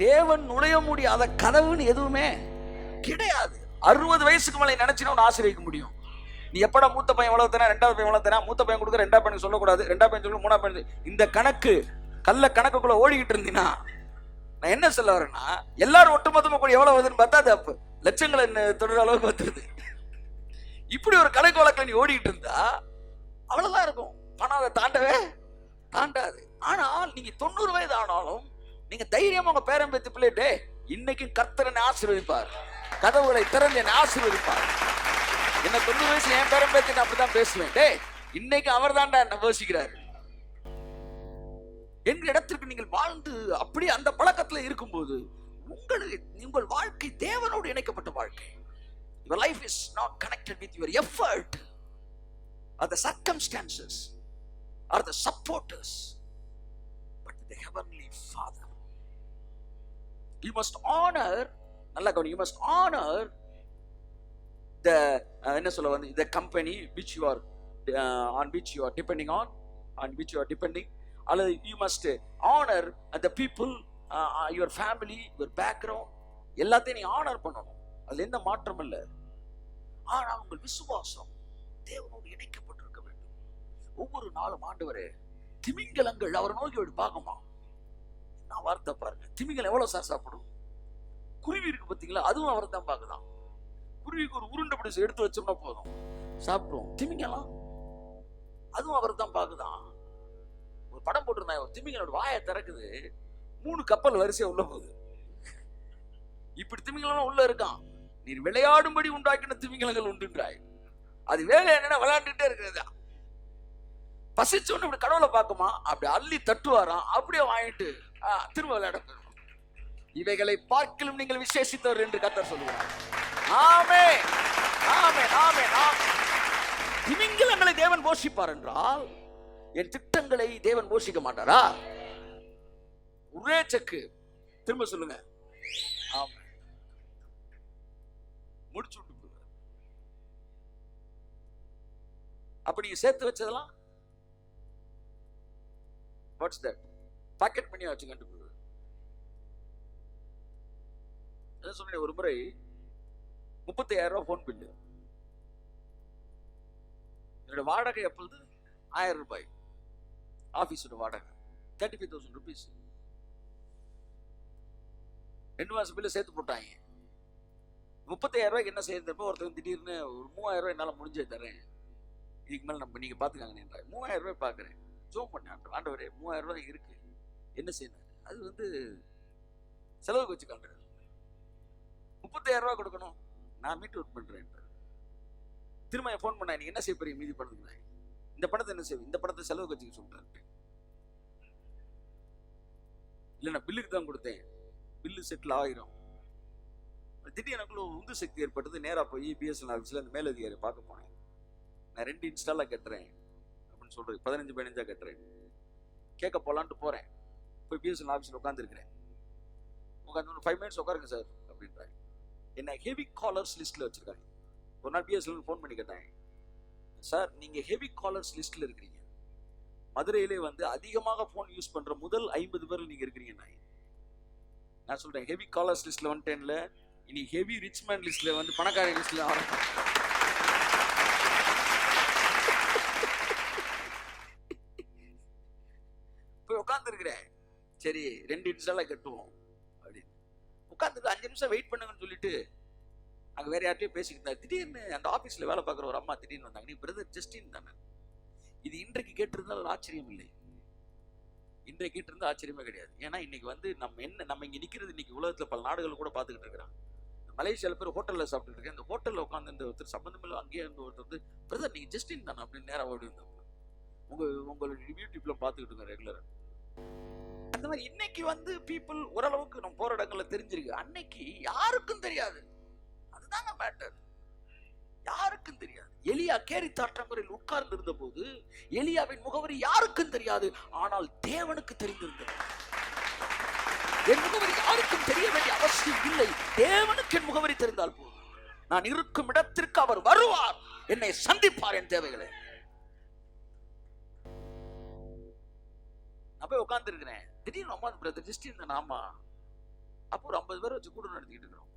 தேவன் நுழைய முடியாத கதவுன்னு எதுவுமே கிடையாது. 60 வயசுக்கு மேலே நினைச்சினா உன்னை ஆசீர்வதிக்க முடியும். நீ எப்படா மூத்த பையன் எவ்வளவு தரேன், ரெண்டாவது பையன் எவ்வளவு தரேன், மூத்த பையன் கொடுக்க ரெண்டாவது பையன் சொல்லக்கூடாது, ரெண்டாவது பையன் சொல்லு, மூணாவது பையன், இந்த கணக்கு கல்ல கணக்குக்குள்ள ஓடிக்கிட்டு இருந்தீங்கன்னா நான் என்ன சொல்ல வரேன்னா, எல்லாரும் ஒட்டுமொத்தமா கூட எவ்வளவு வருதுன்னு பார்த்தா அது அப்ப லட்சங்களை தொடர அளவுக்கு வந்துருது. இப்படி ஒரு கணக்கு வழக்கில் நீ ஓடிக்கிட்டு இருந்தா அவ்வளவுதான் இருக்கும். பணம் அதை தாண்டவே தாண்டாது. ஆனால் நீங்க 90 வயது ஆனாலும் நீங்க தைரியமா உங்க பேரன் பேத்தி பிள்ளைட்டே இன்னைக்கு கர்த்தரனை ஆசீர்வதிப்பார், கதவுகளை திறந்து என்னை ஆசீர்வதிப்பார். என்ன 90 வயசு என் பேரன் பேத்தி நான் அப்படிதான் பேசுவேன், டே இன்னைக்கு அவர் தான்டா என்ன யோசிக்கிறாரு என்ற இடத்திற்கு நீங்கள் வாழ்ந்து அப்படி அந்த பழக்கத்தில் இருக்கும்போது உங்கள் வாழ்க்கை தேவனோடு இணைக்கப்பட்ட வாழ்க்கை. Your life is not connected with your effort or the circumstances or the supporters, but the heavenly Father. You must honor, நல்லா கவனி, you must honor the என்ன சொல்ல வந்து the company which you are on which you are depending on which you are depending, அல்லது you must honor the people, your family, your background, எல்லாத்தையும் நீ honour பண்ணணும். அதுல எந்த மாற்றம் இல்லை. ஆனால் உங்கள் விசுவாசம் தேவனோடு இணைக்கப்பட்டிருக்க வேண்டும். ஒவ்வொரு நாளும் ஆண்டவரே, திமிங்கலங்கள் அவர் நோக்கி பார்க்குமா, நான் வார்த்தை பாருங்க, திமிங்கலம் எவ்வளவு சார் சாப்பிடும், குருவி இருக்கு பார்த்தீங்களா, அதுவும் அவர் தான் பார்க்குதான். குருவிக்கு ஒரு உருண்டை பிடிச்சி எடுத்து வச்சோம்னா போதும் சாப்பிடும். திமிங்கலம் அதுவும் அவர் தான் பார்க்குதான். ஒரு படம் போட்டிருந்தாங்க, ஒரு திமிங்கலோட வாயை திறக்குது, 3 கப்பல் வரிசையா உள்ள போகுது. இப்படி திமிங்கலம் உள்ள இருக்கான். நீர் விளையாடும்படி உண்டாக்கின திமிங்கலங்கள் உண்டுன்றாய். அது வேலை என்னன்னா விளையாண்டுட்டே இருக்கிறதா. பசிச்சோன்னு இப்படி கடவுளை பார்க்குமா, அப்படி அள்ளி தட்டுவாராம், அப்படியே வாங்கிட்டு திரும்ப விளையாட போயிடும். இவைகளை பார்க்கலும் நீங்கள் விசேஷித்தவர் என்று கர்த்தர் சொல்லுவார். ஆமென், ஆமென், ஆமென், ஆமென். திமிங்கலங்களை தேவன் போஷிப்பார் என்றால் என் திட்டங்களை தேவன் போஷிக்க மாட்டாரா? ஒரே செக்கு. திரும்ப சொல்லுங்க. ஆமென். முடிச்சு விட்டு போவார். அப்ப நீங்க சேர்த்து வச்சதெல்லாம் வாட்ஸ் தட் பாக்கெட் பண்ணி வச்சு கண்டு போவார். என்ன சொன்னேன், ஒரு முறை 35,000 ரூபாய் போன் பில்லு. என்னோட வாடகை எப்பொழுது 1000 ரூபாய், ஆபீஸோட வாடகை 35,000 rupees. 2 மாசம் பில்லு சேர்த்து போட்டாங்க. 35,000 ரூபாய்க்கு என்ன செய்யறப்போ ஒருத்தர் திடீர்னு ஒரு 3,000 ரூபாய் என்னால் முடிஞ்சே தரேன், இதுக்கு மேலே நம்ம நீங்க பாத்துக்காங்க. 3,000 ரூபாய் பாக்குறேன், ஜோம் பண்ணேன், ஆண்டவரே 3,000 ரூபாய் இருக்கு, என்ன செய்யணும், அது வந்து செலவுக்கு வச்சுக்காங்க. 30,000 ரூபாய் கொடுக்கணும், நான் மீட் அவுட் பண்றேன். திரும்ப போன் பண்ண, நீங்க என்ன செய்ய போறீங்க மீதி பணத்துக்கு, இந்த பணத்தை என்ன செய்வீங்க, இந்த பணத்தை செலவுக்கு வச்சுக்க சொல்றேன். இல்ல நான் பில்லுக்கு தான் கொடுத்தேன், பில்லு செட்டில் ஆகிரும். திடீர்னு எனக்குள்ள உந்து சக்தி ஏற்பட்டது. நேரா போய் பிஎஸ்என்எல் ஆஃபீஸில் அந்த மேலதிகாரி பார்க்க போனேன். நான் 2 இன்ஸ்டாலாக கட்டுறேன் அப்படின்னு சொல்றது, 15 கட்டுறேன், கேட்க போலான்ட்டு போறேன். போய் பிஎஸ்என்எல் ஆஃபீஸில் உட்காந்துருக்கிறேன். உட்காந்து ஒரு 5 minutes உட்காருங்க சார் அப்படின்றாங்க. என்ன ஹெவி காலர்ஸ் லிஸ்ட்ல வச்சிருக்காங்க. ஒரு நாள் பிஎஸ்என்எல் ஃபோன் பண்ணி கேட்டாங்க, சார் நீங்க ஹெவி காலர்ஸ் லிஸ்ட்ல இருக்கிறீங்க, மதுரையிலே வந்து அதிகமாக போன் யூஸ் பண்ற முதல் 50 பேர் நீங்க இருக்கிறீங்க. நான் சொல்றேன், ஹெவி காலர்ஸ் லிஸ்ட்ல வந்துட்டேன்ல, இனி ஹெவி ரிச் மேன் லிஸ்ட்ல வந்து பணக்கார லிஸ்ட்ல போய் உட்கார்ந்து இருக்கிறேன். சரி 2 இன்ஸ்டாலா கட்டுவோம் அப்படின்னு உட்கார்ந்து 5 நிமிஷம் வெயிட் பண்ணுங்கன்னு சொல்லிட்டு அங்க வேற யார்ட்டையும் பேசிக்கிட்டு, திடீர்னு அந்த ஆபீஸ்ல வேலை பார்க்குற ஒரு அம்மா திடீர்னு வந்தாங்க. நீ பிரதர் ஜஸ்டின் தானே? இது இன்றைக்கு கேட்டிருந்தால் ஆச்சரியம் இல்லை, இன்றைக்கு கேட்டிருந்தா ஆச்சரியமே கிடையாது. ஏன்னா இன்னைக்கு வந்து நம்ம இங்க நிக்கிறது, இன்னைக்கு உலகத்துல பல நாடுகள் கூட பார்த்துக்கிட்டு இருக்கிறாங்க. மலேசியால பேர் ஹோட்டல்ல சாப்பிட்டு இருக்கேன், இந்த ஹோட்டல்ல உட்காந்து ஒருத்தர் சம்பந்தமில்ல அங்கேயே இருந்து ஒருத்தர் வந்து, பிரதர் நீங்க ஜஸ்டின் தானே அப்படின்னு நேரம் ஓடி வந்தோம். உங்களோட யூடியூப்ல பார்த்துக்கிட்டு இருக்கோம் ரெகுலரா. அந்த மாதிரி இன்னைக்கு வந்து பீப்புள் ஓரளவுக்கு நம்ம போற இடங்கள்ல தெரிஞ்சிருக்கு, அன்னைக்கு யாருக்கும் தெரியாது. அதுதாங்க மேட்டர், யாருக்கும் தெரியாது. எலியா கேரி தாற்றங்கரில் உட்கார்ந்து இருந்த போது எலியாவின் முகவரி யாருக்கும் தெரியாது, ஆனால் தேவனுக்கு தெரிந்திருந்தது. என் முகவரி யாருக்கும் தெரிய வேண்டிய அவசியம் இல்லை, தேவனுக்கு என் முகவரி தெரிந்தால் போதும். நான் இருக்கும் இடத்திற்கு அவர் வருவார், என்னை சந்திப்பார் என் தேவைகளை. நான் போய் உட்கார்ந்து இருக்கிறேன், திடீர்னு அம்மா பிரதர் ஜஸ்டின் ஆமா அப்போ ஒரு 50 பேர் வச்சு கூட்டம் நடத்திக்கிட்டு இருக்கிறோம்.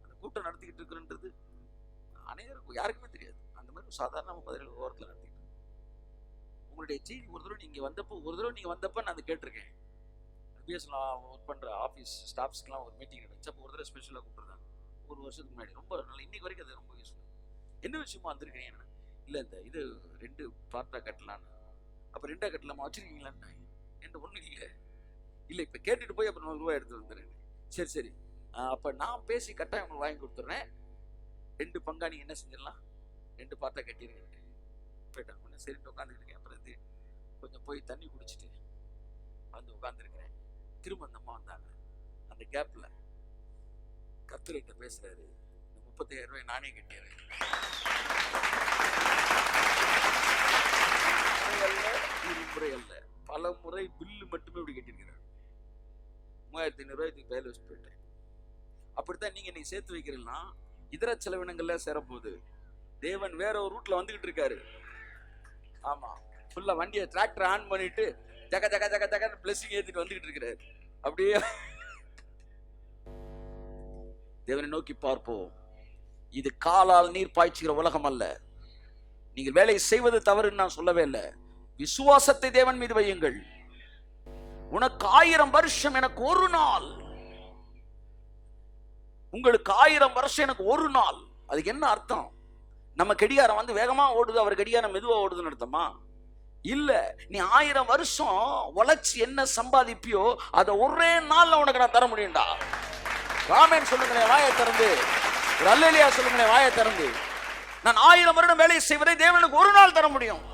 அந்த கூட்டம் நடத்திக்கிட்டு இருக்கிறன்றது அனைவருக்கும் யாருக்குமே தெரியாது. அந்த மாதிரி சாதாரண 17 ஓரத்தில் நடத்திக்கிட்டு உங்களுடைய செய்தி ஒரு தடவை நீங்க வந்தப்போ நான் அதை கேட்டிருக்கேன். பிஎஸ்லாம் ஒர்க் பண்ற ஆஃபீஸ் ஸ்டாஃப்ஸ்க்குலாம் ஒரு மீட்டிங் நடந்துச்சு. அப்போ ஒரு தடவை ஸ்பெஷலாக கூப்பிட்டுருந்தாங்க. ஒரு வருஷத்துக்கு முன்னாடி. ரொம்ப நல்ல, இன்னைக்கு வரைக்கும் அது ரொம்ப யூஸ்ஃபுல். என்ன விஷயமா வந்திருக்கேன் இல்லை, இந்த இது 2 பார்ட்டாக கட்டலான்னு. அப்போ 2ஆக கட்டலாமா வச்சிருக்கீங்களான்னு. என்கிட்ட ஒன்றும் இல்லை இப்போ கேட்டுட்டு போய் அப்புறம் 100 ரூபாய் எடுத்து வந்துடுறேன். சரி அப்போ நான் பேசி கட்டாயம் உங்களுக்கு வாங்கி கொடுத்துட்றேன். 2 பங்கா நீங்கள் என்ன செஞ்சிடலாம், 2 பார்ட்டாக கட்டிடுங்க போயிட்டாங்க. சரிட்டு உட்காந்துக்கிட்டு அப்புறம் இது கொஞ்சம் போய் தண்ணி குடிச்சிட்டு வந்து உட்காந்துருக்கிறேன். திரும்ப அந்த அம்மா வந்தாங்க. அந்த கேப்ல கர்த்தர்கிட்ட பேசுறாரு, இந்த 35,000 ரூபாய் நானே கட்டிடுறேன். முறை அல்ல, பல முறை பில்லு மட்டுமே இப்படி கட்டியிருக்கிறார். 3,500 ரூபாய்க்கு பேல வச்சு போயிட்டேன். அப்படித்தான் நீங்க சேர்த்து வைக்கிறீங்கன்னா இதர செலவினங்கள்ல சேரப்போகுது. தேவன் வேற ஒரு ரூட்ல வந்துகிட்டு இருக்காரு. ஆமா, ஃபுல்லா வண்டியை டிராக்டர் ஆன் பண்ணிட்டு ஜக ஜக ஜக ஜகன்னு பிளெஸிங் ஏத்திட்டு வந்துகிட்டு இருக்கிறாரு. அப்படியே தேவனை நோக்கி பார்ப்போம். இது காலால் நீர் பாய்ச்சுகிற உலகம் அல்ல. நீங்கள் வேலை செய்வது தவறுன்னு நான் சொல்லவே இல்லை. விசுவாசத்தை தேவன் மீது வையுங்கள். உனக்கு 1000 வருஷம், எனக்கு ஒரு நாள். உங்களுக்கு 1000 வருஷம், எனக்கு ஒரு நாள். அதுக்கு என்ன அர்த்தம்? நம்ம கடிகாரம் வந்து வேகமா ஓடுது, அவர் கடிகாரம் மெதுவா ஓடுதுன்னு அர்த்தமா? இல்ல, நீ 1000 வருஷம் உழைச்சி என்ன சம்பாதிப்பியோ அதை ஒரே நாள்ல உனக்கு நான் தர முடியும்டா. ராமன் சொல்லுங்களேன் வாயை திறந்து, ஒரு அல்லேலூயா சொல்லுங்களேன் வாயை திறந்து. நான் 1000 வருடம் வேலை செய்வதை தேவனுக்கு ஒரு நாள் தர முடியும்.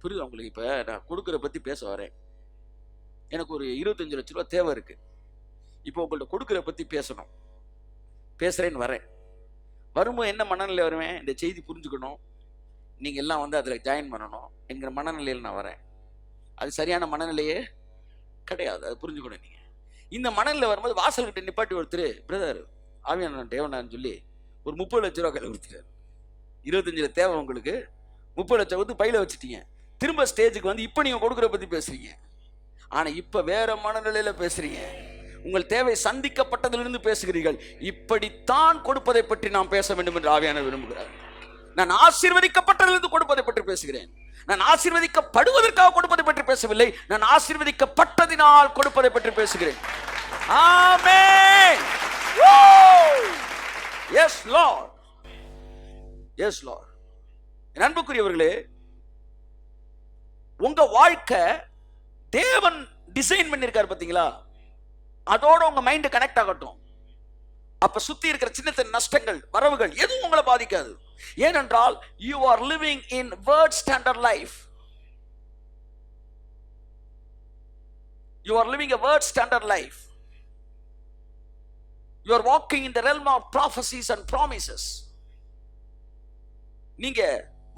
புரியுது உங்களுக்கு? இப்ப நான் கொடுக்கற பத்தி பேச வரேன். எனக்கு ஒரு 25 லட்சம் ரூபாய் தேவை இருக்கு. இப்போ உங்கள்ட்ட கொடுக்கற பத்தி பேசுறேன்னு வரேன். வரும்போது என்ன மனநிலை வருவேன்? இந்த செய்தி புரிஞ்சுக்கணும், நீங்க எல்லாம் வந்து அதுல ஜாயின் பண்ணணும் என்கிற மனநிலையில் நான் வரேன். அது சரியான மனநிலையே கிடையாது, அது புரிஞ்சுக்கணும். நீங்க இந்த மனநிலை வரும்போது வாசல்கிட்ட நிப்பாட்டி ஒருத்தர், பிரதர் ஆவியான தேவனான்னு சொல்லி ஒரு 30 லட்சம் ரூபாய் கையில் கொடுத்துட்டாரு. 25 தேவை உங்களுக்கு, 30 லட்சம் வந்து பையில வச்சுட்டீங்க. திரும்ப ஸ்டேஜுக்கு வந்து இப்ப நீங்க கொடுக்குற பத்தி பேசுறீங்க. ஆனா இப்ப வேற மனநிலையில பேசுறீங்க. உங்கள் தேவை சந்திக்கப்பட்டதிலிருந்து பேசுகிறீர்கள். இப்படித்தான் கொடுப்பதை பற்றி நாம் பேச வேண்டும் என்று ஆவியானவர் விரும்புகிறார். நான் ஆசீர்வதிக்கப்பட்டதிலிருந்து கொடுப்பதை பற்றி பேசுகிறேன். நான் ஆசீர்வதிக்கப்படுவதற்காக கொடுப்பதை பற்றி பேசவில்லை. நான் ஆசீர்வதிக்கப்பட்டதினால் கொடுப்பதை பற்றி பேசுகிறேன். ஆமென். Yes lord, yes lord. என் அன்புக்குரியவர்களே, உங்க வாழ்க்கை தேவன் டிசைன் பண்ணிருக்காரு பாத்தீங்களா? அதோட உங்க மைண்ட் கனெக்ட் ஆகட்டும். அப்ப சுத்தி இருக்கிற சின்ன சின்ன நஷ்டங்கள், வரவுகள் எதுவும் உங்களை பாதிக்காது. ஏனென்றால் you are living in word standard life. You are living a word standard life. You are walking in the realm of prophecies and promises. நீங்க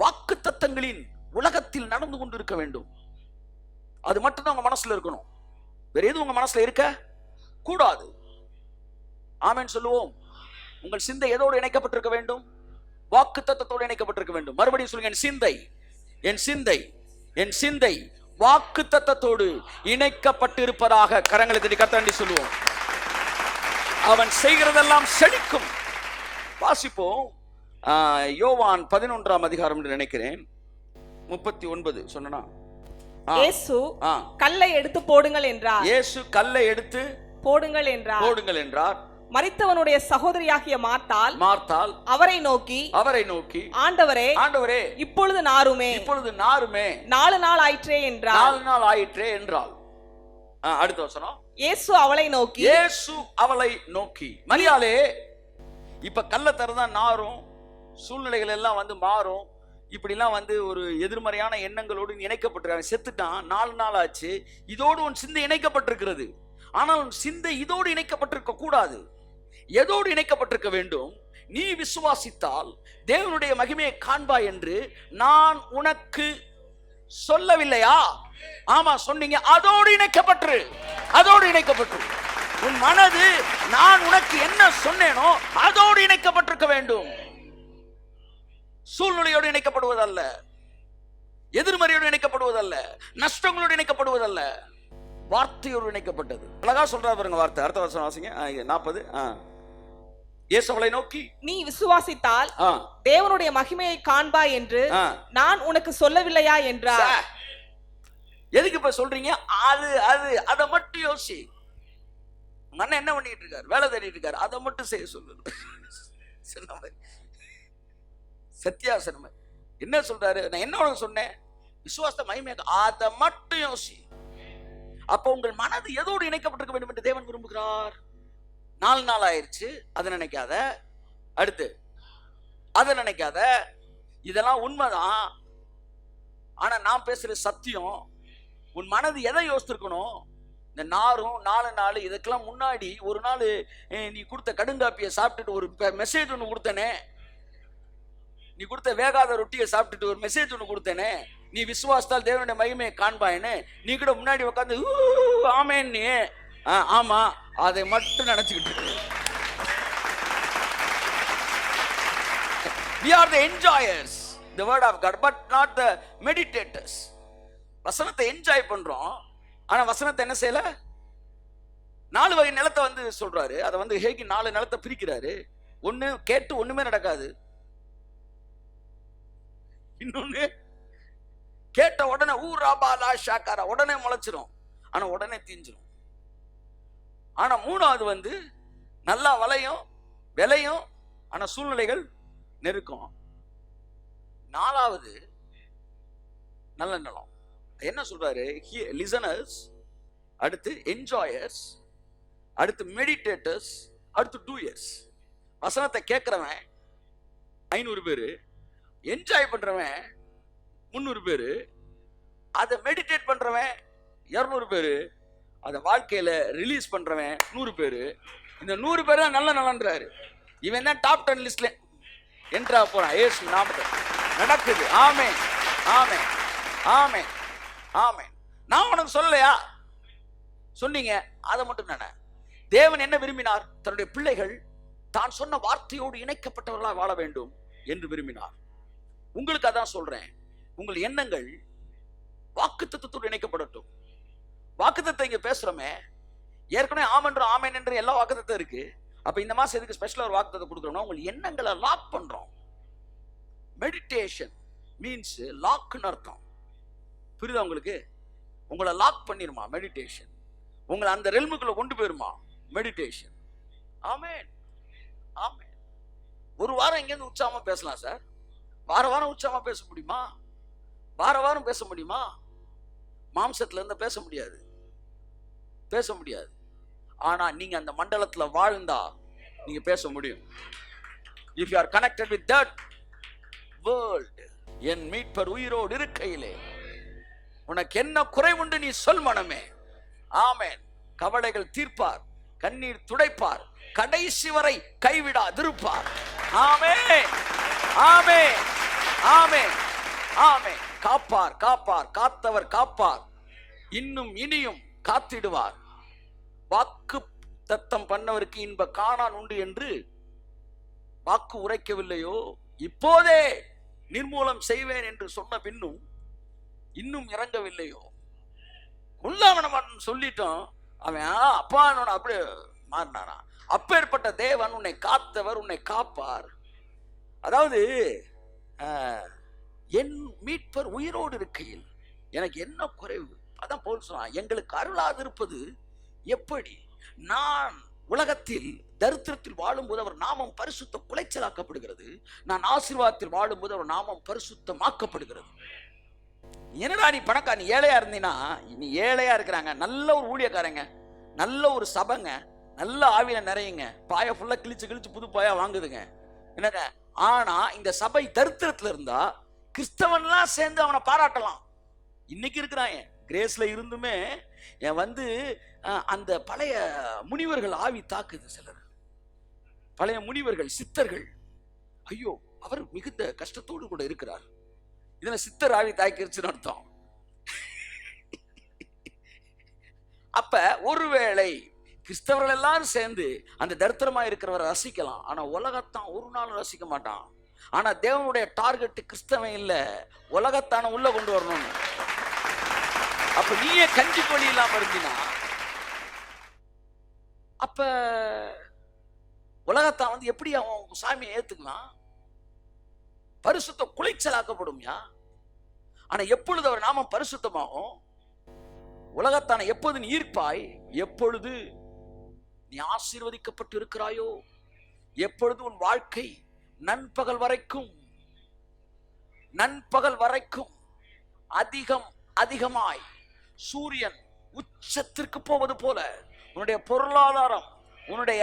வாக்குத்தத்தங்களின் உலகத்தில் நடந்து கொண்டு இருக்க வேண்டும். அது மட்டும்தான் உங்க மனசுல இருக்கணும். வேற எதுவும் உங்க மனசுல இருக்க கூடாது. ஆமென் சொல்லுவோம். உங்கள் சிந்தை எதோடு இணைக்கப்பட்டிருக்க வேண்டும்? வாக்குத்தத்தத்தோடு இணைக்கப்பட்டிருக்க வேண்டும். மறுபடியும் சொல்லுங்க, என் சிந்தை வாக்குத்தத்தத்தோடு இணைக்கப்பட்டிருப்பதாக கரங்களை தட்டி கர்த்தரை சொல்லுவோம். அவன் செய்கிறதெல்லாம் செழிக்கும். வாசிப்போம். யோவான் 11ஆம் அதிகாரம் என்று நினைக்கிறேன், 39 சொன்னா. இயேசு கல்லை எடுத்து போடுங்கள் என்றார். இயேசு கல்லை எடுத்து போடுங்கள் என்றார். மரித்தவனுடைய சகோதரியாகிய மார்த்தாள் அவரை நோக்கி ஆண்டவரே இப்பொழுது நாருமே 4 நாள் ஆயிற்றே என்றாள். அடுத்த வசனம். இயேசு அவளை நோக்கி மரியாளே, இப்ப கல்ல தரதான் நாரும், சூழ்நிலைகள் எல்லாம் வந்து மாறும். இப்படிலாம் வந்து ஒரு எதிர்மறையான எண்ணங்களோடு இணைக்கப்பட்டிருக்காங்க. செத்துட்டான், 4 நாள் ஆச்சு. இதோடு உன் சிந்தை இணைக்கப்பட்டிருக்கிறது. ஆனால் உன் சிந்தை இதோடு இணைக்கப்பட்டிருக்க கூடாது. எதோடு இணைக்கப்பட்டிருக்க வேண்டும்? நீ விசுவாசித்தால் தேவனுடைய மகிமையை காண்பாய் என்று நான் உனக்கு சொல்லவில்லையா? ஆமா சொன்னீங்க. அதோடு இணைக்கப்பட்டு உன் மனது நான் உனக்கு என்ன சொன்னேனோ அதோடு இணைக்கப்பட்டிருக்க வேண்டும். சூழ்நிலையோடு இணைக்கப்படுவதல்ல. எதிர்மறையோடு இணைக்கப்படுவதல்ல, நஷ்டங்களோடு இணைக்கப்படுவதல்ல, வார்த்தையோடு இணைக்கப்பட்டது. அழகா சொல்றாரு பாருங்க வார்த்தை. அடுத்த வருஷம் வாசிங்க 40. இயேசு அவளை நோக்கி, நீ விசுவாசித்தால் தேவனுடைய மகிமையை காண்பாய் என்று நான் உனக்கு சொல்லவில்லையா என்றார். எதுக்கு இப்ப சொல்றீங்க? அதை மட்டும் யோசி. அண்ணன் என்ன பண்ணிட்டு இருக்காரு? வேலை தேடிட்டு இருக்காரு. அதை மட்டும் செய்ய சொல்லுங்க. சத்தியாசனம் என்ன சொல்றாரு? நான் என்ன உனக்கு சொன்னேன்? விசுவாச மகிமை, அதை மட்டும் யோசி. அப்ப உங்கள் மனது எதோடு இணைக்கப்பட்டிருக்க வேண்டும் என்று தேவன் விரும்புகிறார். 4 நாள் ஆயிடுச்சு, அதை நினைக்காத. அடுத்து அதை நினைக்காத. இதெல்லாம் உண்மைதான், ஆனா நான் பேசுற சத்தியம். உன் மனது எதை யோசித்திருக்கணும்? இந்த 4 நாள் இதுக்கெல்லாம் முன்னாடி ஒரு நாள் நீ கொடுத்த கடுங்காப்பியை சாப்பிட்டுட்டு ஒரு மெசேஜ் ஒன்று கொடுத்தனே, நீ கொடுத்த வேகாத ரொட்டியை சாப்பிட்டுட்டு ஒரு மெசேஜ் ஒன்று கொடுத்தேனே, நீ விசுவாசத்தால் தேவனுடைய மகிமையை காண்பாயின்னு நீ கூட முன்னாடி உட்காந்து ஆமேன்னு. ஆமா, அதை மட்டும் நினைச்சுக்கிட்டு. We are the enjoyers the word of God but not the meditators. வசனத்தை என்ஜாய் பண்றோம், ஆனா வசனத்தை என்ன செய்யல? 4 வகை நிலத்தை வந்து சொல்றாரு. அதை வந்து ஹேகி 4 நிலத்தை பிரிக்கிறாரு. ஒண்ணு கேட்டு ஒண்ணுமே நடக்காது, இன்னொன்னு கேட்ட உடனே ஊராபாலா ஷாக்காரா உடனே முளைச்சிரும், ஆனா உடனே தீஞ்சிரும். ஆனா 3வது வந்து நல்லா வளையும் விளையும், ஆனா சூழ்நிலைகள் நெருக்கம். 4வது நல்ல நிலம். என்ன சொல்றாரு? லிசனர்ஸ், அடுத்து என்ஜாயர்ஸ், அடுத்து மெடிடேட்டர்ஸ், அடுத்து டூயர்ஸ். வசனத்தை கேட்கிறவன் 500 பேரு, என்ஜாய் பண்றவன் 300 பேரு, அதை மெடிடேட் பண்றவன் 200 பேரு, அதை வாழ்க்கையில ரிலீஸ் பண்றவன் 100 பேரு. இந்த 100 பேர் தான் நல்ல நலன்றாரு. இவன் தான் டாப் 10 லிஸ்ட்ல என்ட்ரா போறான். ஏசு நாமத்தில் நடக்குது. ஆமென், ஆமென், ஆமென், ஆமென். நான் உனக்கு சொல்லலையா? சொன்னீங்க. அதை மட்டும் தானே தேவன் என்ன விரும்பினார்? தன்னுடைய பிள்ளைகள் தான் சொன்ன வார்த்தையோடு இணைக்கப்பட்டவர்களாக வாழ வேண்டும் என்று விரும்பினார். உங்களுக்கு அதான் சொல்றேன், உங்கள் எண்ணங்கள் வாக்குத்தத்தத்தோடு இணைக்கப்படட்டும். வாக்குத்தத்தை இங்க பேசுறோமே, ஏற்கனவே ஆமென்ற ஆமென் என்று எல்லா வாக்குத்தத்தம் இருக்கு. அப்ப இந்த மாசம் எதுக்கு ஸ்பெஷலா ஒரு வாக்குத்தத்தை கொடுக்குறோம்னா, உங்கள் எண்ணங்களை லாக் பண்றோம். மெடிடேஷன் மீன்ஸ் லாக்னு அர்த்தம். புரியுதா உங்களுக்கு? உங்களை லாக் பண்ணிருமா மெடிடேஷன். உங்களை அந்த ரெல்முக்குள்ள கொண்டு போயிருமா மெடிடேஷன். ஆமென், ஆமென். ஒரு வாரம் எங்கேருந்து உற்சாகமா பேசலாம் சார். வாரம் உற்சாகமா பேச முடியுமா? வாரம் பேச முடியுமா? மாம்சத்துல இருந்து பேச முடியாது, பேச முடியாது. ஆனா நீங்க அந்த மண்டலத்துல வாழ்ந்தா நீங்க பேச முடியும். If you are connected with that world, என் மீட்பர் உயிரோடு இருக்கையிலே உனக்கு என்ன குறைவுண்டு நீ சொல் மனமே. ஆமென். கவலைகள் தீர்ப்பார், கண்ணீர் துடைப்பார், கடைசி வரை கைவிடாதிருப்பார். ஆமென், ஆமென், ஆமென், ஆமென். காப்பார், காப்பார், காத்தவர் காப்பார், இன்னும் இனியும் காத்திடுவார். வாக்கு தத்தம் பண்ணவருக்கு இன்ப காணான் உண்டு என்று வாக்கு உரைக்கவில்லையோ? இப்போதே நிர்மூலம் செய்வேன் என்று சொன்ன பின்னும் இன்னும் இறங்கவில்லையோ? உள்ளவன சொல்லிட்டோம், அவன் அப்பா அப்படி மாறினானா? அப்பேற்பட்ட தேவன் உன்னை காத்தவர், உன்னை காப்பார். அதாவது என் மீட்பர் உயிரோடு இருக்கையில் எனக்கு என்ன குறைவு? அதான் பவுல் சொன்னான், எங்களுக்கு அருளாதிருப்பது எப்படி? நான் உலகத்தில் தரித்திரத்தில் வாழும்போது அவர் நாமம் பரிசுத்த குலைச்சலாக்கப்படுகிறது, நான் ஆசீர்வாதத்தில் வாழும்போது அவர் நாமம் பரிசுத்தமாக்கப்படுகிறது. என்னடா நீ பணக்கா, நீ ஏழையா இருந்தீங்கன்னா, நீ ஏழையா இருக்கிறாங்க, நல்ல ஒரு ஊழியக்காரங்க, நல்ல ஒரு சபைங்க, நல்ல ஆவியில நிறையுங்க, பாய ஃபுல்லா கிழிச்சு புது பாயா வாங்குதுங்க, என்னங்க. ஆனா இந்த சபை தரித்திரத்துல இருந்தா கிறிஸ்தவன்லாம் சேர்ந்து அவனை பாராட்டலாம். இன்னைக்கு இருக்கிறான் கிரேஸ்ல இருந்துமே வந்து அந்த பழைய முனிவர்கள் ஆவி தாக்குது. சிலர் பழைய முனிவர்கள், சித்தர்கள், ஐயோ அவர் மிகுந்த கஷ்டத்தோடு கூட இருக்கிறார், இதுல சித்தர் ஆவி தாக்கிருச்சுன்னு அர்த்தம். அப்ப ஒருவேளை கிறிஸ்தவர்கள் எல்லாரும் சேர்ந்து அந்த தரித்திரமா இருக்கிறவரை ரசிக்கலாம், ஆனா உலகத்தான் ஒரு நாள் ரசிக்க மாட்டான். ஆனா தேவனுடைய டார்கெட் கிறிஸ்தவன் இல்ல, உலகத்தான உள்ள கொண்டு வரணும்னு. அப்ப நீயே கஞ்சி கொள்ளி இல்லாம இருந்தீனா அப்ப உலகத்தான் வந்து எப்படி அவன் சாமியை ஏத்துக்கலாம்? பரிசுத்த குலைச்சலாக்கப்படும்யா. ஆனா எப்பொழுது அவர் நாமம் பரிசுத்தமாகும்? உலகத்தான எப்போது நீ ஈர்ப்பாய்? எப்பொழுது நீ ஆசீர்வதிக்கப்பட்டு இருக்கிறாயோ, எப்பொழுது உன் வாழ்க்கை நண்பகல் வரைக்கும் அதிகமாய் சூரியன் உச்சத்திற்கு போவது போல உன்னுடைய பொருளாதாரம், உன்னுடைய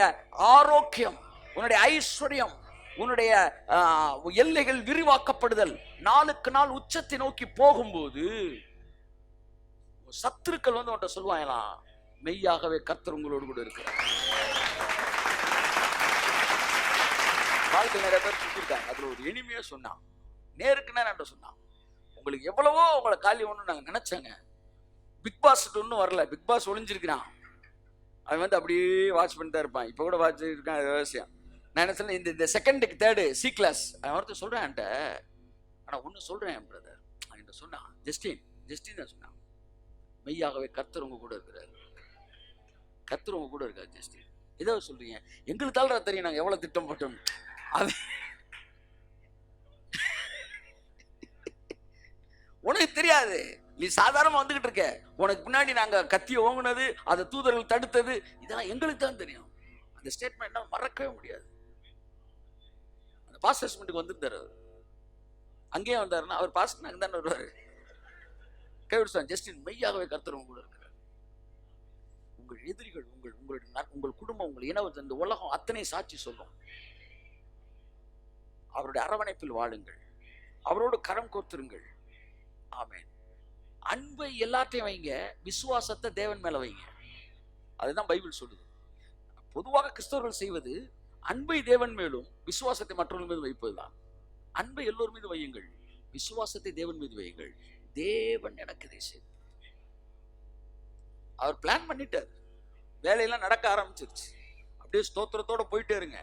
ஆரோக்கியம், உன்னுடைய ஐஸ்வர்யம், உன்னுடைய எல்லைகள் விரிவாக்கப்படுதல் நாளுக்கு நாள் உச்சத்தை நோக்கி போகும்போது சத்துருக்கள் வந்து உன்கிட்ட சொல்லுவாங்களாம், மெய்யாகவே கர்த்தர் உங்களோடு கூட இருக்கிறார். வாழ்க்கை நிறைய பேர் சொல்லியிருக்காங்க. அதுல ஒரு இனிமையா சொன்னான், நேருக்கு நேரம் சொன்னான், உங்களுக்கு எவ்வளவோ உங்களை காலி ஒண்ணு நாங்க நினைச்சேங்க, பிக் பாஸ் ஒன்னும் வரல, பிக் பாஸ் ஒளிஞ்சிருக்கிறான், அவன் வந்து அப்படியே வாட்ச் பண்ணிட்டு இருப்பான். இப்ப கூட வாட்ச் இருக்கான். அது அவசியம். நான் என்ன சொல்றேன், இந்த செகண்டுக்கு தேர்டு சி கிளாஸ் அவன் ஒருத்தர் சொல்றேன் என்கிட்ட. ஆனா ஒண்ணு சொல்றேன் பிரதர், அவன் சொன்னான், ஜஸ்டின் தான் சொன்னான், மெய்யாகவே கர்த்தர் உங்க கூட இருக்கிறாரு, கர்த்தர் உங்க கூட இருக்காரு. ஜஸ்டின் ஏதோ சொல்றீங்க, எங்களுக்கு தாழ்ற தெரியும் நாங்க எவ்வளவு திட்டம் போட்டோம். அது உனக்கு தெரியாது, நீ சாதாரணமா வந்துகிட்டு இருக்க. உனக்கு பின்னாடி நாங்க கத்திய ஓங்குனது, அதை தூதர்கள் தடுத்தது, இதெல்லாம் எங்களுக்கு தான் தெரியும். அந்த ஸ்டேட்மெண்ட் மறக்கவே முடியாது. அந்த பாஸ்டர்ஸ்மெண்ட்டுக்கு வந்திருந்தாரு, அங்கேயே வந்தாருன்னா அவர் பாஸ்டர் அங்கே தானே வருவாரு. கைவிடுவான், ஜஸ்டின் மெய்யாகவே கர்த்தர் உங்க கூட இருக்கிறார். உங்கள் எதிரிகள், உங்கள் குடும்பம், உங்கள் இனவர், இந்த உலகம் அத்தனை சாட்சி சொல்லும். அவருடைய அரவணைப்பில் வாழுங்கள், அவரோடு கரம் கோர்த்திருங்கள். ஆமென். அன்பை எல்லாத்தையும் வைங்க, விசுவாசத்தை தேவன் மேல வைங்க. அதுதான் பைபிள் சொல்லுது. பொதுவாக கிறிஸ்தவர்கள் செய்வது அன்பை தேவன் மேலும் விசுவாசத்தை மற்றவர்கள் மீது வைப்பதுதான். அன்பை எல்லோர் மீது வையுங்கள், விசுவாசத்தை தேவன் மீது வையுங்கள். தேவன் எனக்கு இதை செய்து அவர் பிளான் பண்ணிட்டார். வேலையெல்லாம் நடக்க ஆரம்பிச்சிருச்சு. அப்படியே ஸ்தோத்திரத்தோட போயிட்டே இருங்க,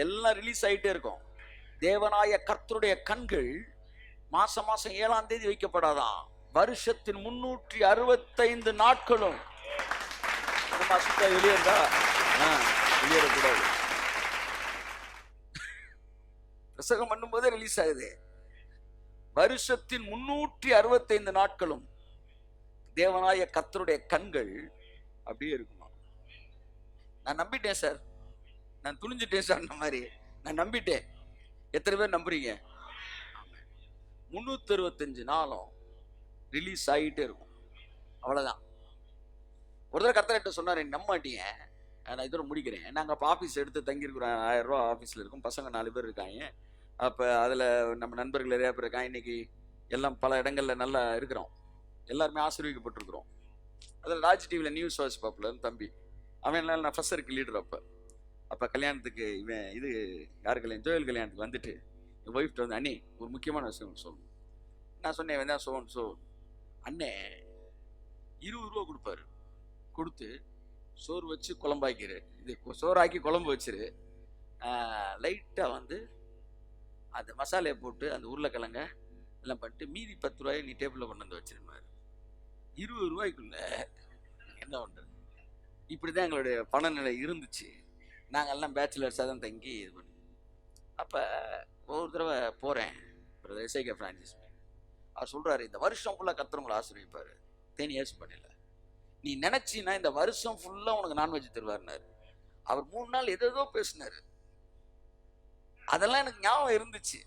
எல்லாம் ரிலீஸ் ஆயிட்டே இருக்கும். தேவனாய கர்த்தருடைய கண்கள் மாசம் 7ஆம் தேதி வைக்கப்படாதான், வருஷத்தின் 365 நாட்களும். வெளியேறா வெளியேறக்கூடாது. பிரசங்கம் பண்ணும் போதே ரிலீஸ் ஆகுது. வருஷத்தின் 365 நாட்களும் தேவனாய கர்த்தருடைய கண்கள் அப்படியே இருக்குமா. நான் நம்பிட்டேன் சார், நான் துணிஞ்சிட்டேன் சார், அந்த மாதிரி நான் நம்பிட்டேன். எத்தனை பேர் நம்புறீங்க? 365 நாளும் ரிலீஸ் ஆகிட்டே இருக்கும். அவ்வளவுதான். ஒரு தடவை கர்த்தர்கிட்ட சொன்னார், நம்ப மாட்டீங்க, நான் இதோட முடிக்கிறேன். நாங்கள் அப்போ ஆஃபீஸ் எடுத்து தங்கியிருக்கிறோம், 1000 ரூபா ஆஃபீஸில் இருக்கும், பசங்க 4 பேர் இருக்காங்க. அப்போ அதில் நம்ம நண்பர்கள் நிறையா பேர் இருக்காங்க. இன்னைக்கு எல்லாம் பல இடங்களில் நல்லா இருக்கிறோம், எல்லாருமே ஆசீர்வதிக்கப்பட்டிருக்கிறோம். அதில் ராஜ் டிவியில் நியூஸ் வாட்ச் பாப்பில் தம்பி, அவன் நான் ஃபர்ஸ்டருக்கு லீடர். அப்போ கல்யாணத்துக்கு இவன் இது யார் கல்யாணம், ஜோயல் கல்யாணத்துக்கு வந்துட்டு என் ஒய்ஃப்ட்டு வந்து, அண்ணே ஒரு முக்கியமான விஷயம் சொல்லணும். நான் சொன்னேன், வேணா அண்ணே 20 ரூபா கொடுப்பாரு, கொடுத்து சோறு வச்சு குழம்பாக்கிரு, இது சோறாக்கி குழம்பு வச்சிரு, லைட்டாக வந்து அந்த மசாலையை போட்டு அந்த உருளைக்கிழங்க எல்லாம் பண்ணிட்டு மீதி 10 ரூபாயை நீ டேபிளில் கொண்டு வந்து வச்சிருந்தாரு. 20 ரூபாய்க்குள்ள என்ன பண்ணுறது? இப்படி தான் எங்களுடைய பணநிலை இருந்துச்சு. நாங்கள் எல்லாம் பேச்சுலர்ஸாக தான் தங்கி இது பண்ணி. அப்போ ஒரு தடவை போகிறேன், பிரதர் எஸ்ஐகே ஃப்ரான்சிஸ், அவர் சொல்கிறாரு, இந்த வருஷம் ஃபுல்லாக கர்த்தர் உங்களை ஆசீர்வதிப்பார், 10 years பண்ணல, நீ நினச்சின்னா இந்த வருஷம் ஃபுல்லாக உனக்கு நான்வெஜ் தருவார்னாரு. அவர் 3 நாள் எதோ பேசினார், அதெல்லாம் எனக்கு ஞாபகம் இருந்துச்சு.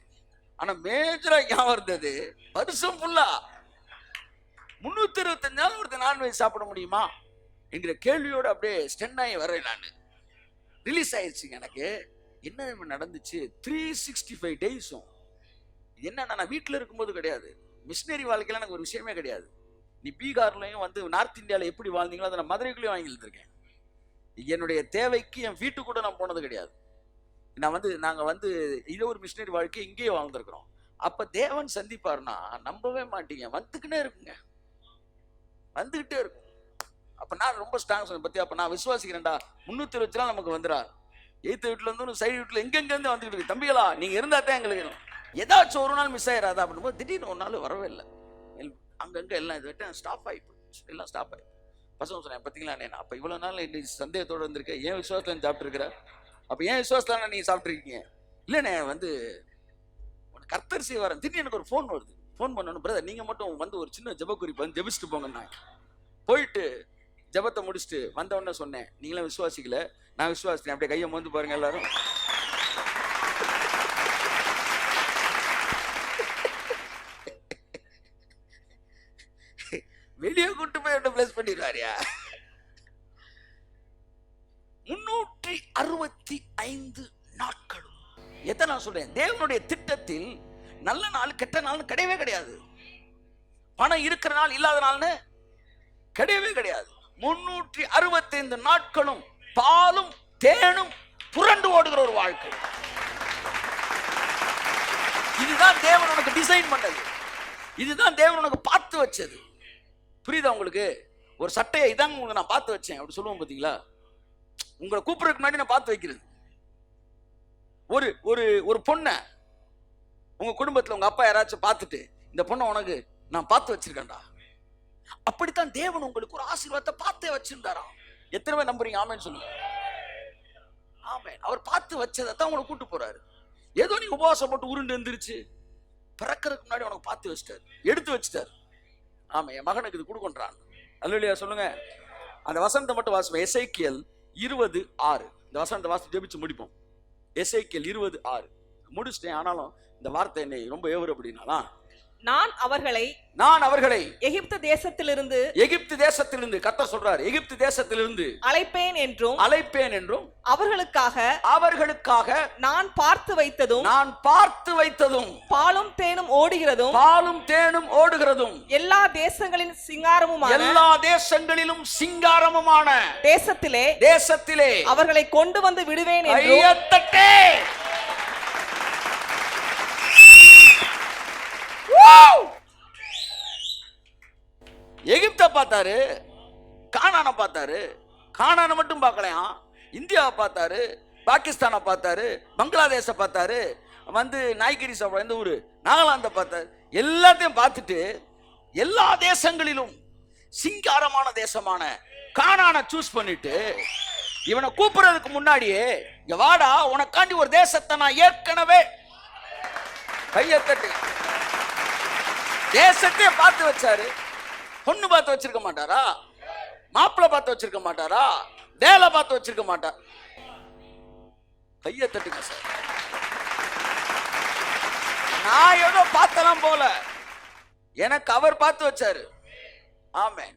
ஆனால் மேஜராக ஞாபகம் இருந்தது, வருஷம் ஃபுல்லாக 365 நாள் ஒருத்தர் நான்வெஜ் சாப்பிட முடியுமா என்கிற கேள்வியோடு அப்படியே ஸ்டென் ஆகி வரேன். நான் ரிலீஸ் ஆயிடுச்சுங்க எனக்கு. என்ன நடந்துச்சு? 365 டேஸும். என்னன்னா, நான் வீட்டில் இருக்கும்போது கிடையாது, மிஷினரி வாழ்க்கையில் எனக்கு ஒரு விஷயமே கிடையாது. நீ பீகார்லையும் வந்து நார்த் இந்தியாவில் எப்படி வாழ்ந்தீங்களோ அதை நான் மதுரைக்குள்ளேயும் வாங்கி எழுதிருக்கேன். என்னுடைய தேவைக்கு என் வீட்டு கூட நான் போனது கிடையாது. நாங்கள் வந்து இதே ஒரு மிஷினரி வாழ்க்கை இங்கேயே வாழ்ந்துருக்கிறோம். அப்போ தேவன் சந்திப்பார்னா நம்பவே மாட்டீங்க, வந்துக்கிட்டே இருக்குங்க, வந்துக்கிட்டே இருக்கும். அப்போ நான் ரொம்ப ஸ்ட்ராங் சொன்னேன் பற்றி. அப்போ நான் விசுவாசிக்கிறேன்டா, 320 நாள் நமக்கு வந்துடா, எய்த்து வீட்டுல இருந்து சைடு வீட்டுல எங்கெங்க இருந்து வந்துட்டு இருக்கு. தம்பிகளா நீங்க இருந்தா தான் எங்களுக்கு ஏதாச்சும் ஒரு நாள் மிஸ் ஆயிடாதா அப்படின்போது திடீர்னு ஒரு நாள் வரவே இல்லை. அங்கங்க எல்லாம் இது விட்டு ஸ்டாப் ஆகி போயிடுச்சு, எல்லாம் ஸ்டாப் ஆகி. பசங்க சொன்னேன், பார்த்தீங்களா நான் அப்போ இவ்வளோ நாள் இன்னைக்கு சந்தேகத்தோடு வந்திருக்கேன், ஏன் விசுவாசத்தில் சாப்பிட்டு இருக்கிற, அப்போ ஏன் விசுவாசத்தில் நீங்கள் சாப்பிட்ருக்கீங்க? இல்லைண்ணே வந்து உனக்கு கர்த்தர் செய்வாரன். திடீர்னு எனக்கு ஒரு ஃபோன் வருது. ஃபோன் பண்ணணும், பிரதர் நீங்கள் மட்டும் வந்து ஒரு சின்ன ஜெப குறிப்பு வந்து ஜெபிச்சுட்டு போங்கண்ணா. போயிட்டு ஜெபத்தை முடிச்சுட்டு வந்தவொடனே சொன்னேன், நீங்களும் விசுவாசிக்கல, நான் விசுவாசித்தேன். அப்படியே கையை மோந்து பாருங்க எல்லாரும். வெளியே கூட்டு போய் என்ன பிளஸ் பண்ணிடுவாரியா? 365 நாட்களும். எத்தனை நான் சொல்றேன், தேவனுடைய திட்டத்தில் நல்ல நாள் கெட்ட நாள் கிடையவே கிடையாது. பணம் இருக்கிற நாள் இல்லாத நாள்னு கிடையவே கிடையாது. 365 நாட்களும் பாலும் தேனும் புரண்டு ஓடுகிற ஒரு வாழ்க்கை. இதுதான் தேவன் உனக்கு டிசைன் பண்ணது, இதுதான் தேவன் உனக்கு பார்த்து வச்சது. புரியுதா உங்களுக்கு? ஒரு சட்டையை இதாங்க உங்களுக்கு நான் பார்த்து வச்சேன் அப்படி சொல்லுவோம் பார்த்தீங்களா? உங்களை கூப்பிடுறதுக்கு முன்னாடி நான் பார்த்து வைக்கிறது. ஒரு ஒரு ஒரு பொண்ணை உங்க குடும்பத்தில் உங்க அப்பா யாராச்சும் பார்த்துட்டு, இந்த பொண்ணை உனக்கு நான் பார்த்து வச்சிருக்கேன்டா, அப்படித்தான் தேவன் உங்களுக்கு ஒரு ஆசீர்வாதத்தை பார்த்தே வச்சிருந்தாராம். எத்தனை பேர் நம்புறீங்க? ஆமேன்னு சொல்லுங்க. ஆமேன். அவர் பார்த்து வச்சதை தான் உங்களை கூட்டு போறாரு. ஏதோ நீ உபவாசம் போட்டு உருண்டு எழுந்திருச்சு, பிறக்கிறதுக்கு முன்னாடி உனக்கு பார்த்து வச்சிட்டாரு, எடுத்து வச்சிட்டாரு. ஆமா, என் மகனுக்கு இது கொடுக்கொன்றான். அல்லேலூயா சொல்லுங்க. அந்த வசனத்தை மட்டும் வாசிப்போம். எசேக்கியேல் 20:6. இந்த வசனத்தை வாசி ஜெபிச்சு முடிப்போம். எசேக்கியேல் 20:6 முடிச்சிட்டேன். ஆனாலும் இந்த வார்த்தை என்னை ரொம்ப ஏவுறு. அப்படின்னாலாம் நான் அவர்களை எகிப்து தேசத்திலிருந்து கர்த்தர் சொல்றார், எகிப்து தேசத்திலிருந்து அழைப்பேன் என்றும் அவர்களுக்காக நான் பார்த்து வைத்ததும் பாலும் தேனும் ஓடுகிறதும் எல்லா தேசங்களிலும் சிங்காரமுமான தேசத்திலே அவர்களை கொண்டு வந்து விடுவேன் என்றும். எகிப்தை பார்த்தாரு, கானானை பார்த்தாரு. கானானை மட்டும் பார்க்கலையாம், இந்தியாவை பார்த்தாரு, பாகிஸ்தானை பார்த்தாரு, பங்களாதேஷை பார்த்தாரு, வந்து நாய்கிரிஸ் எந்த ஊரு நாகாலாந்தை பார்த்தாரு. எல்லாத்தையும் பார்த்துட்டு எல்லா தேசங்களிலும் சிங்காரமான தேசமான கானானை சூஸ் பண்ணிட்டு இவனை கூப்பிடுறதுக்கு முன்னாடியே, இங்க வாடா உனக்காண்டி ஒரு தேசத்தை நான் ஏற்கனவே கையத்தட்டு தேசத்தையே பார்த்து வச்சாரு. பொண்ணு பார்த்து வச்சிருக்க மாட்டாரா? மாப்பிள்ளை பார்த்து வச்சிருக்க மாட்டாரா? வேலை பார்த்து வச்சிருக்க மாட்டார்? கையை தட்டுங்க சார். நான் ஏதோ பார்த்தலாம் போல, எனக்கு அவர் பார்த்து வச்சாரு. ஆமே.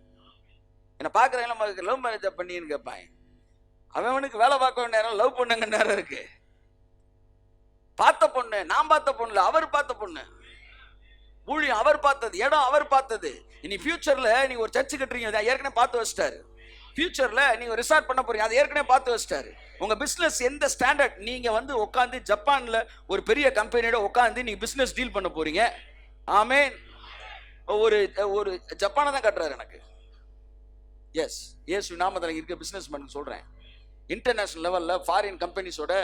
என்ன பாக்குறேன், லவ் மேரேஜ் பண்ணின்னு கேட்பாங்க. அவனுக்கு வேலை பார்க்க வேண்டிய நேரம், லவ் பண்ணுங்க நேரம் இருக்கு. பார்த்த பொண்ணு நான் பார்த்த பொண்ணுல, அவர் பார்த்த பொண்ணு. ஊழியம் அவர் பார்த்தது, இடம் அவர் பார்த்தது. இனி ஃபியூச்சர்ல நீங்க ஒரு சர்ச்சு கட்டுறீங்க, அதை ஏற்கனவே பார்த்து வச்சிட்டாரு. ஃபியூச்சர்ல நீங்க ரிசார்ட் பண்ண போறீங்க, அதை ஏற்கனவே பார்த்து வச்சிட்டாரு. உங்க பிசினஸ் எந்த ஸ்டாண்டர்ட், நீங்க வந்து உட்காந்து ஜப்பான்ல ஒரு பெரிய கம்பெனியோட உட்காந்து நீங்க பிசினஸ் டீல் பண்ண போறீங்க. ஆமேன். ஒரு ஒரு ஜப்பானை தான் கட்டுறாரு எனக்கு. எஸ், இயேசு நாமத்தில் இருக்க பிசினஸ் மேன் சொல்றேன். இன்டர்நேஷனல் லெவல்ல ஃபாரின் கம்பெனிஸோட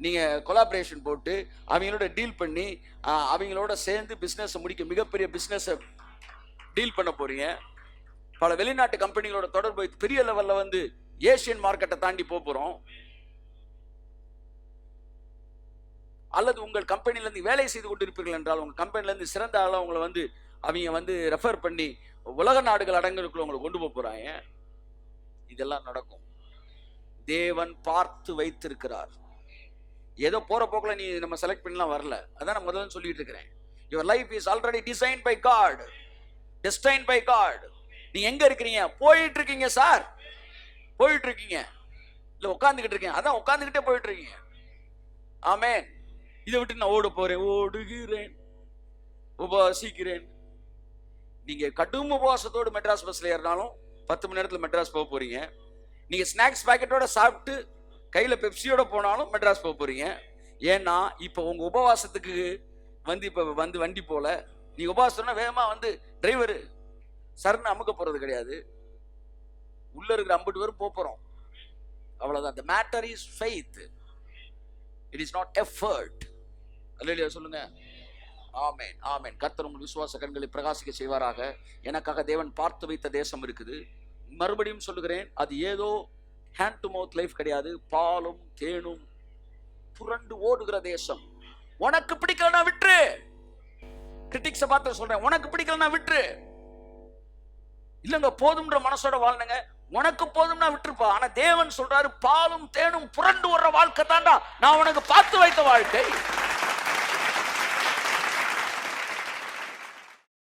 நீங்க கொலாபரேஷன் போட்டு அவங்களோட டீல் பண்ணி அவங்களோட சேர்ந்து பிசினஸ் முடிக்க, மிகப்பெரிய பிசினஸ் டீல் பண்ண போறீங்க. பல வெளிநாட்டு கம்பெனிகளோட தொடர்பு பெரிய லெவல்ல வந்து ஏசியன் மார்க்கெட்டை தாண்டி போறோம். அல்லது உங்கள் கம்பெனில இருந்து வேலை செய்து கொண்டிருப்பீர்கள் என்றால், உங்க கம்பெனில இருந்து சிறந்த ஆளா உங்களை வந்து அவங்க வந்து ரெஃபர் பண்ணி உலக நாடுகள் அடங்குறதுக்குள்ள உங்களை கொண்டு போறாங்க. இதெல்லாம் நடக்கும். தேவன் பார்த்து வைத்திருக்கிறார். ஏதோ போற போக்குல நீ நம்ம செலக்ட் பண்ணலாம் வரல. அதான் நான் முதல்ல சொல்லிட்டு இருக்கிறேன். Your life is already designed by God, destined by God. நீ எங்க இருக்கிறீங்க? போயிட்டு இருக்கீங்க சார், போயிட்டு இருக்கீங்க. இல்ல உட்கார்ந்துகிட்டு இருக்கீங்க, அதான் உட்கார்ந்துகிட்டே போயிட்டு இருக்கீங்க. ஆமென். இதை விட்டு நான் ஓட போறேன், ஓடுகிறேன், உபவாசிக்கிறேன். நீங்க கடும் உபவாசத்தோடு மெட்ராஸ் பஸ்ல ஏறினாலும் 10 மணி நேரத்துல மெட்ராஸ் போக போறீங்க. நீங்க ஸ்நாக்ஸ் பாக்கெட்டோட சாப்பிட்டு கையில பெப்சியோட போனாலும் மெட்ராஸ் போக போறீங்க. ஏன்னா இப்ப உங்க உபவாசத்துக்கு வந்து இப்ப வந்து வண்டி போல, நீ உபவாசம்னா வேகமா வந்து டிரைவர் சர்ன்னு அமுக்க போறது கிடையாது. உள்ள இருக்கிற 50 பேரும் போறோம், அவ்வளவுதான். The matter is faith. It is not effort. அல்லேலூயா சொல்லுங்க. ஆமென், ஆமென். கர்த்தர் உங்கள் விசுவாச கண்களை பிரகாசிக்க செய்வாராக. எனக்காக தேவன் பார்த்து வைத்த தேசம் இருக்குது. மறுபடியும் சொல்லுகிறேன், அது ஏதோ ஹேண்ட் டு மவுத் லைஃப் கிடையாது. பாலும் தேனும் புரண்டு ஓடுகிற தேசம். உனக்கு பிடிக்கலன்னா விட்டுரு. கிரிட்டிக்ஸை பார்த்து சொல்றேன், உனக்கு பிடிக்கலன்னா விட்டுரு. இல்லங்க போதும்ன்ற மனசோட வாழ்னுங்க. உனக்கு போதும்னா விட்டுருப்பா. ஆனா தேவன் சொல்றாரு, பாலும் தேனும் புரண்டு ஓடுற வாழ்க்கை தாண்டா நான் உனக்கு பார்த்து வைத்த வாழ்க்கை.